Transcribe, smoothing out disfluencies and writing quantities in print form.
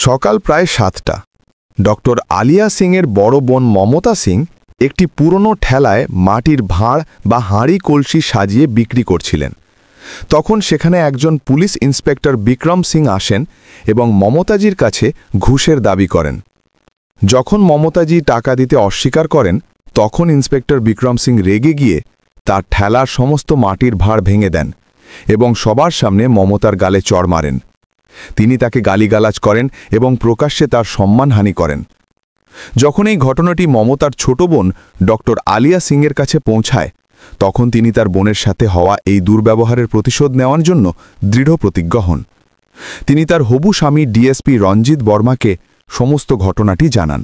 সকাল প্রায় 7টা। ডক্টর আলিয়া সিংয়ের বড় বোন মমতা সিং একটি পুরনো ঠেলায় মাটির ভাঁড় বা হাঁড়ি কলসি সাজিয়ে বিক্রি করছিলেন। তখন সেখানে একজন পুলিশ ইন্সপেক্টর বিক্রম সিং আসেন এবং মমতাজির কাছে ঘুষের দাবি করেন। যখন মমতাজি টাকা দিতে অস্বীকার করেন, তখন ইন্সপেক্টর বিক্রম সিং রেগে গিয়ে তার ঠেলার সমস্ত মাটির ভাঁড় ভেঙে দেন এবং সবার সামনে মমতার গালে চড় মারেন। তিনি তাকে গালিগালাজ করেন এবং প্রকাশ্যে তার সম্মানহানি করেন। যখন এই ঘটনাটি মমতার ছোট বোন ডক্টর আলিয়া সিংয়ের কাছে পৌঁছায়, তখন তিনি তার বোনের সাথে হওয়া এই দুর্ব্যবহারের প্রতিশোধ নেওয়ার জন্য দৃঢ় প্রতিজ্ঞ হন। তিনি তার হবু স্বামী ডিএসপি রঞ্জিত বর্মাকে সমস্ত ঘটনাটি জানান।